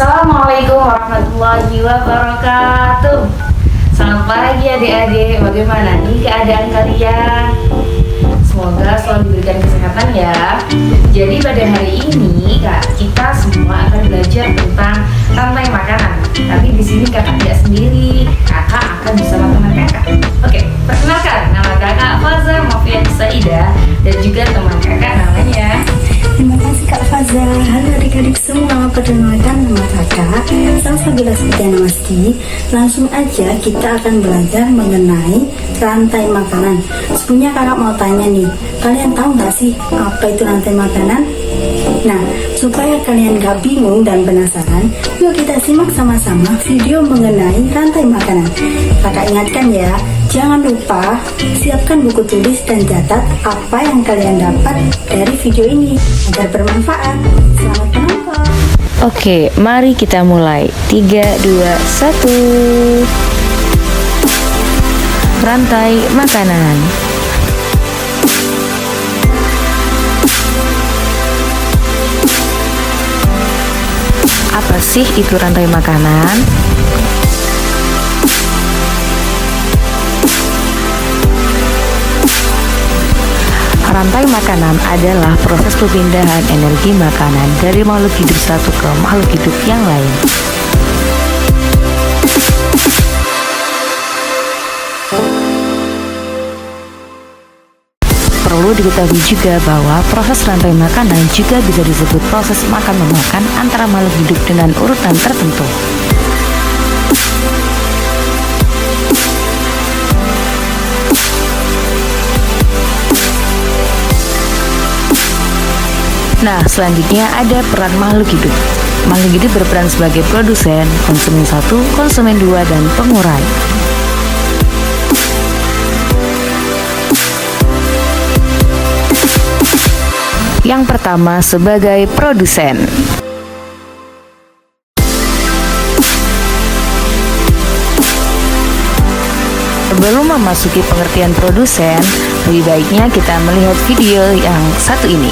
Assalamualaikum warahmatullahi wabarakatuh. Selamat pagi adik-adik, bagaimana nih keadaan kalian? Semoga selalu diberikan kesehatan ya. Jadi pada hari ini kita semua akan belajar tentang rantai makanan. Tapi di sini kakak tidak sendiri, kakak akan bersama teman kakak. Oke, perkenalkan, nama kakak Faza Mafian Saida dan juga teman kakak namanya. Terima kasih Kak Faza. Halo adik-adik semua, perkenalkan nama kakak Salsabila Setiana Masti. Langsung aja kita akan belajar mengenai rantai makanan. Sebelumnya kakak mau tanya nih, kalian tahu nggak sih apa itu rantai makanan? Nah, supaya kalian gak bingung dan penasaran, yuk kita simak sama-sama video mengenai rantai makanan. Kakak ingatkan ya, jangan lupa siapkan buku tulis dan catat apa yang kalian dapat dari video ini agar bermanfaat. Selamat menonton. Oke, mari kita mulai. 3, 2, 1. Rantai makanan. Apa sih itu rantai makanan? Rantai makanan adalah proses perpindahan energi makanan dari makhluk hidup satu ke makhluk hidup yang lain. Perlu diketahui juga bahwa proses rantai makanan juga bisa disebut proses makan-memakan antara makhluk hidup dengan urutan tertentu. Nah, selanjutnya ada peran makhluk hidup. Makhluk hidup berperan sebagai produsen, konsumen 1, konsumen 2, dan pengurai. Yang pertama sebagai produsen. Sebelum memasuki pengertian produsen, lebih baiknya kita melihat video yang satu ini.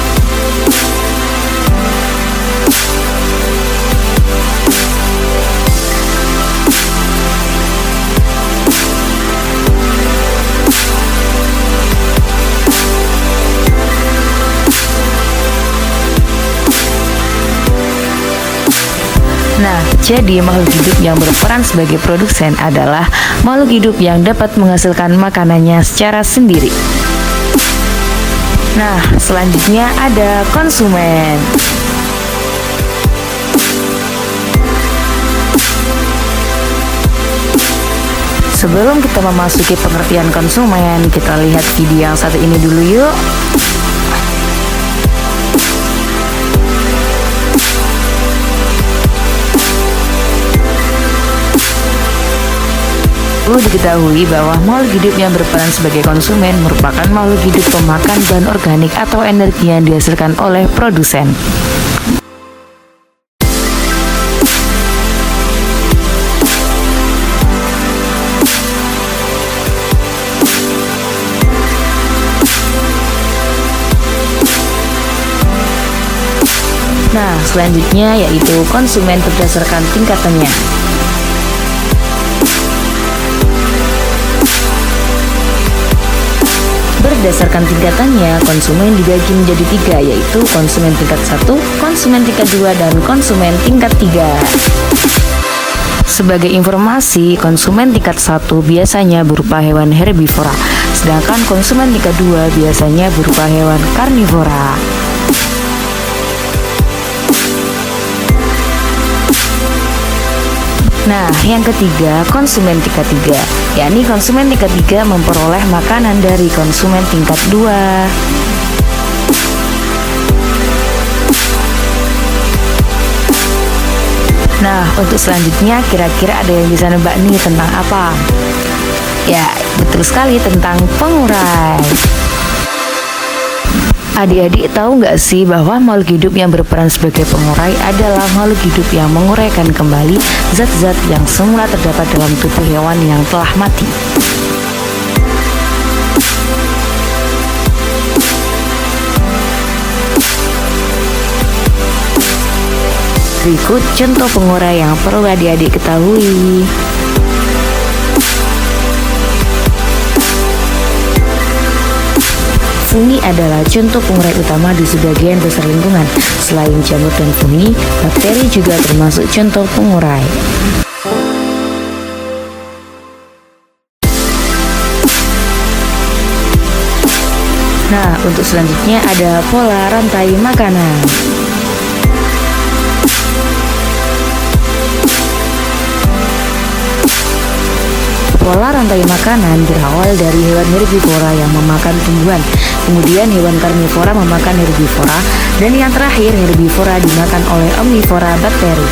Nah, jadi makhluk hidup yang berperan sebagai produsen adalah makhluk hidup yang dapat menghasilkan makanannya secara sendiri. Nah, selanjutnya ada konsumen. Sebelum kita memasuki pengertian konsumen, kita lihat video yang satu ini dulu yuk. Perlu diketahui bahwa makhluk hidup yang berperan sebagai konsumen merupakan makhluk hidup pemakan bahan organik atau energi yang dihasilkan oleh produsen. Nah, selanjutnya yaitu konsumen berdasarkan tingkatannya. Berdasarkan tingkatannya, konsumen dibagi menjadi 3, yaitu konsumen tingkat 1, konsumen tingkat 2, dan konsumen tingkat 3. Sebagai informasi, konsumen tingkat 1 biasanya berupa hewan herbivora, sedangkan konsumen tingkat 2 biasanya berupa hewan karnivora. Nah, yang ketiga, konsumen tingkat 3, yakni konsumen tingkat 3 memperoleh makanan dari konsumen tingkat 2. Nah, untuk selanjutnya kira-kira ada yang bisa nebak nih tentang apa? Ya, betul sekali, tentang pengurai. Adik-adik tahu nggak sih bahwa makhluk hidup yang berperan sebagai pengurai adalah makhluk hidup yang menguraikan kembali zat-zat yang semula terdapat dalam tubuh hewan yang telah mati. Berikut contoh pengurai yang perlu adik-adik ketahui. Fungi adalah contoh pengurai utama di sebagian besar lingkungan. Selain jamur dan fungi, bakteri juga termasuk contoh pengurai. Nah, untuk selanjutnya ada pola rantai makanan. Pola rantai makanan berawal dari hewan herbivora yang memakan tumbuhan, kemudian hewan karnivora memakan herbivora, dan yang terakhir herbivora dimakan oleh omnivora bakteri.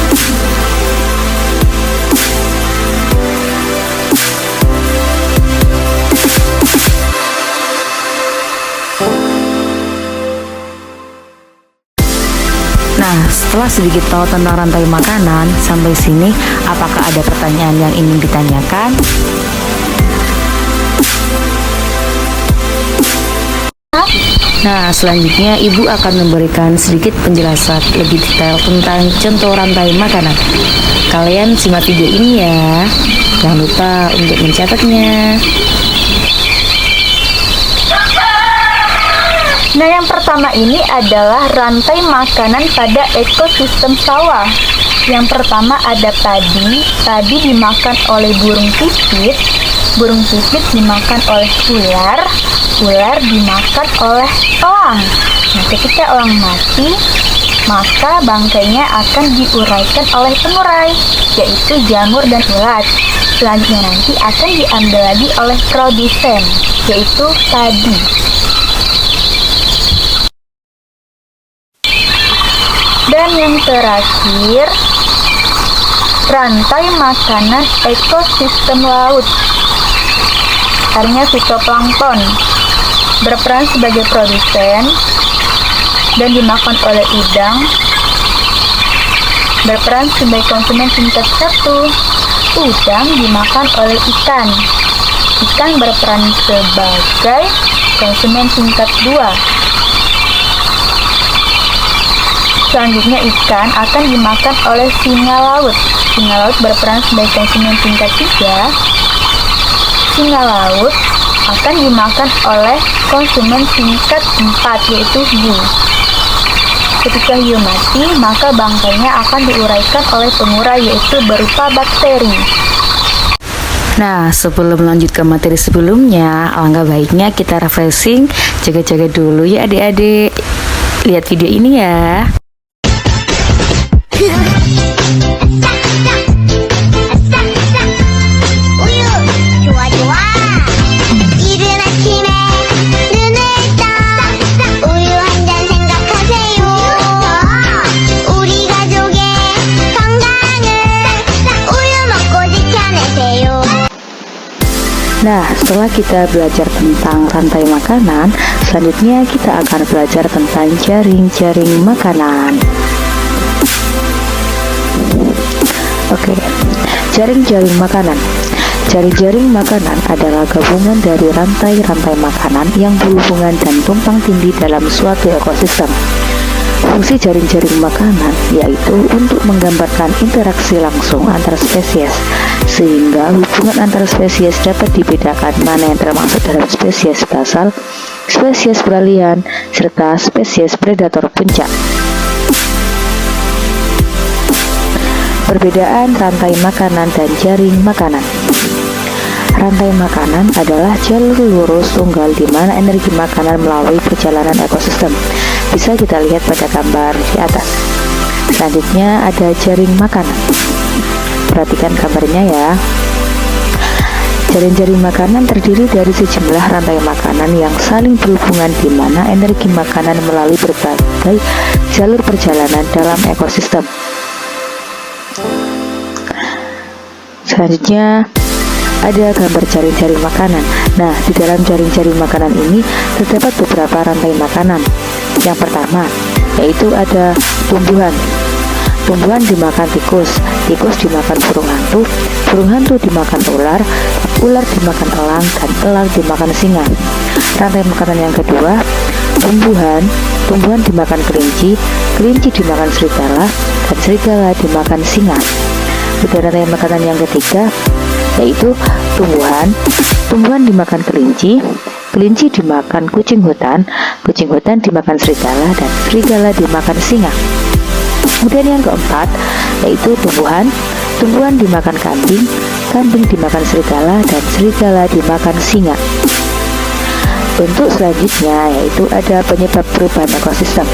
Nah, setelah sedikit tahu tentang rantai makanan, sampai sini apakah ada pertanyaan yang ingin ditanyakan? Nah, selanjutnya Ibu akan memberikan sedikit penjelasan lebih detail tentang contoh rantai makanan. Kalian simak video ini ya. Jangan lupa untuk mencatatnya. Nah, yang pertama ini adalah rantai makanan pada ekosistem sawah. Yang pertama ada padi. Padi dimakan oleh burung pipit. Burung pipit dimakan oleh ular. Ular dimakan oleh elang. Nah, ketika elang mati, maka bangkainya akan diuraikan oleh pengurai, yaitu jamur dan ulat. Selanjutnya nanti akan diambil lagi oleh produsen, yaitu padi. Dan yang terakhir, rantai makanan ekosistem laut. Artinya fitoplankton berperan sebagai produsen dan dimakan oleh udang, berperan sebagai konsumen tingkat 1. Udang dimakan oleh ikan. Ikan berperan sebagai konsumen tingkat 2. Selanjutnya ikan akan dimakan oleh singa laut. Singa laut berperan sebagai konsumen tingkat 3. Singa laut akan dimakan oleh konsumen tingkat 4, yaitu hiu. Ketika hiu mati, maka bangkainya akan diuraikan oleh pengurai, yaitu berupa bakteri. Nah, sebelum lanjut ke materi sebelumnya, alangkah baiknya kita refreshing, jaga-jaga dulu ya adik-adik. Lihat video ini ya. Nah, setelah kita belajar tentang rantai makanan, selanjutnya kita akan belajar tentang jaring-jaring makanan. Oke, jaring-jaring makanan. Jaring-jaring makanan adalah gabungan dari rantai-rantai makanan yang berhubungan dan tumpang tindih dalam suatu ekosistem. Fungsi jaring-jaring makanan yaitu untuk menggambarkan interaksi langsung antar spesies, sehingga hubungan antar spesies dapat dibedakan mana yang termasuk dalam spesies basal, spesies peralihan, serta spesies predator puncak. Perbedaan rantai makanan dan jaring makanan. Rantai makanan adalah jalur lurus tunggal di mana energi makanan melalui perjalanan ekosistem. Bisa kita lihat pada gambar di atas. Selanjutnya ada jaring makanan. Perhatikan gambarnya ya. Jaring-jaring makanan terdiri dari sejumlah rantai makanan yang saling berhubungan di mana energi makanan melalui berbagai jalur perjalanan dalam ekosistem. Selanjutnya ada gambar jaring-jaring makanan. Nah, di dalam jaring-jaring makanan ini terdapat beberapa rantai makanan. Yang pertama, yaitu ada tumbuhan. Tumbuhan dimakan tikus, tikus dimakan burung hantu dimakan ular, ular dimakan elang, dan elang dimakan singa. Rantai makanan yang kedua, tumbuhan dimakan kelinci, kelinci dimakan serigala, dan serigala dimakan singa. Kemudian rantai makanan yang ketiga yaitu tumbuhan. Tumbuhan dimakan kelinci, kelinci dimakan kucing hutan dimakan serigala, dan serigala dimakan singa. Kemudian yang keempat yaitu tumbuhan. Tumbuhan dimakan kambing, kambing dimakan serigala, dan serigala dimakan singa. Bentuk selanjutnya yaitu ada penyebab perubahan ekosistem.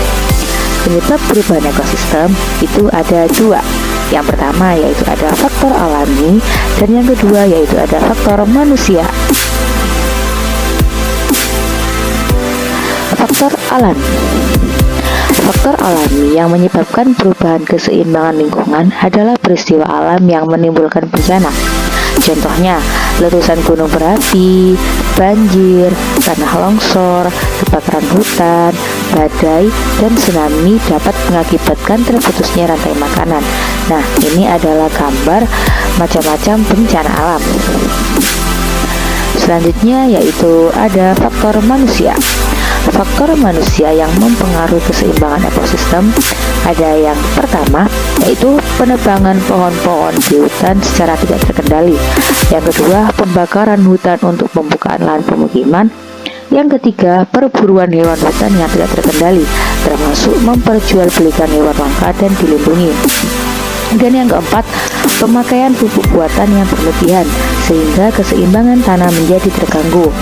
Penyebab perubahan ekosistem itu ada dua. Yang pertama yaitu ada faktor alami, dan yang kedua yaitu ada faktor manusia. Faktor alami. Faktor alami yang menyebabkan perubahan keseimbangan lingkungan adalah peristiwa alam yang menimbulkan bencana. Contohnya, letusan gunung berapi, banjir, tanah longsor, kebakaran hutan, badai, dan tsunami dapat mengakibatkan terputusnya rantai makanan. Nah, ini adalah gambar macam-macam bencana alam. Selanjutnya yaitu ada faktor manusia. Faktor manusia yang mempengaruhi keseimbangan ekosistem ada yang pertama yaitu penebangan pohon-pohon di hutan secara tidak terkendali. Yang kedua, pembakaran hutan untuk pembukaan lahan pemukiman. Yang ketiga, perburuan hewan hutan yang tidak terkendali, termasuk memperjualbelikan hewan langka dan dilindungi. Dan yang keempat, pemakaian pupuk buatan yang berlebihan sehingga keseimbangan tanah menjadi terganggu.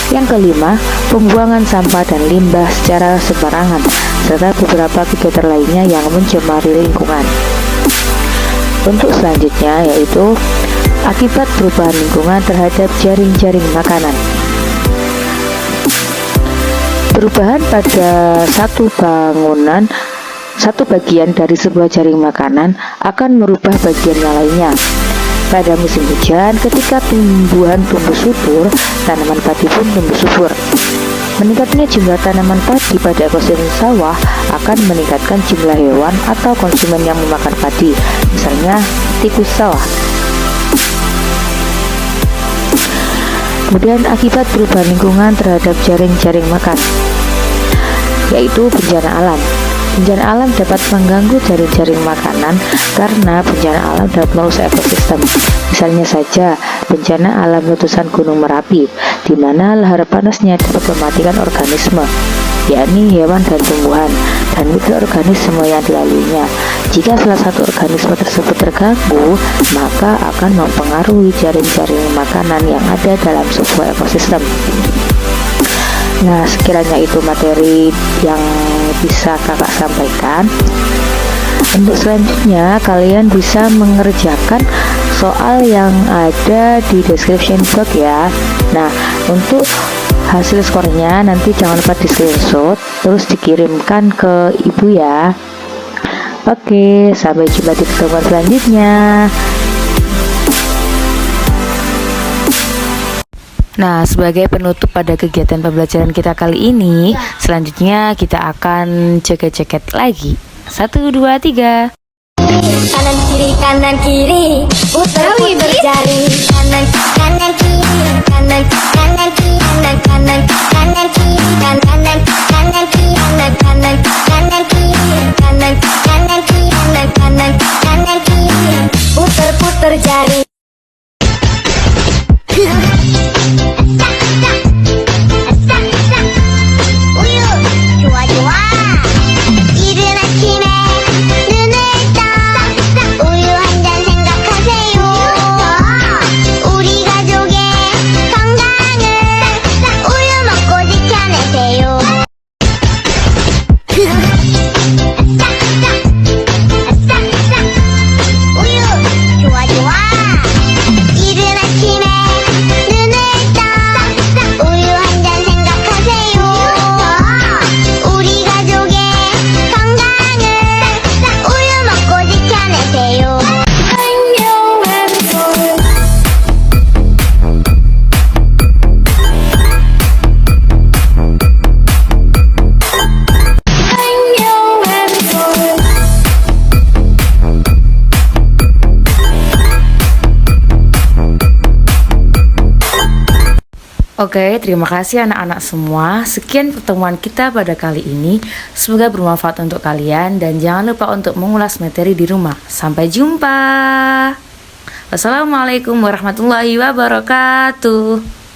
Yang kelima, pembuangan sampah dan limbah secara sembarangan, serta beberapa kegiatan lainnya yang mencemari lingkungan. Untuk selanjutnya yaitu akibat perubahan lingkungan terhadap jaring-jaring makanan. Perubahan pada satu bagian dari sebuah jaring makanan akan merubah bagian yang lainnya. Pada musim hujan, ketika tumbuhan tumbuh subur, tanaman padi pun tumbuh subur. Meningkatnya jumlah tanaman padi pada ekosistem sawah akan meningkatkan jumlah hewan atau konsumen yang memakan padi, misalnya tikus sawah. Kemudian akibat perubahan lingkungan terhadap jaring-jaring makan, yaitu bencana alam. Bencana alam dapat mengganggu jaring-jaring makanan karena bencana alam dapat merusak ekosistem. Misalnya saja bencana alam letusan Gunung Merapi, di mana lahar panasnya dapat mematikan organisme, yakni hewan dan tumbuhan, dan mikroorganisme yang dilaluinya. Jika salah satu organisme tersebut terganggu, maka akan mempengaruhi jaring-jaring makanan yang ada dalam sebuah ekosistem. Nah, sekiranya itu materi yang bisa kakak sampaikan. Untuk selanjutnya, kalian bisa mengerjakan soal yang ada di description box ya. Nah, untuk hasil skornya nanti jangan lupa di screenshot terus dikirimkan ke ibu ya. Oke, sampai jumpa di pertemuan selanjutnya. Nah, sebagai penutup pada kegiatan pembelajaran kita kali ini, selanjutnya kita akan joget-joget lagi. 1, 2, 3. Kanan kiri, putar berjari. Kanan kiri, kanan kiri, kanan kiri, kanan kiri, kanan kiri, putar jari. 딱 Oke, terima kasih anak-anak semua. Sekian pertemuan kita pada kali ini. Semoga bermanfaat untuk kalian dan jangan lupa untuk mengulas materi di rumah. Sampai jumpa. Wassalamualaikum warahmatullahi wabarakatuh.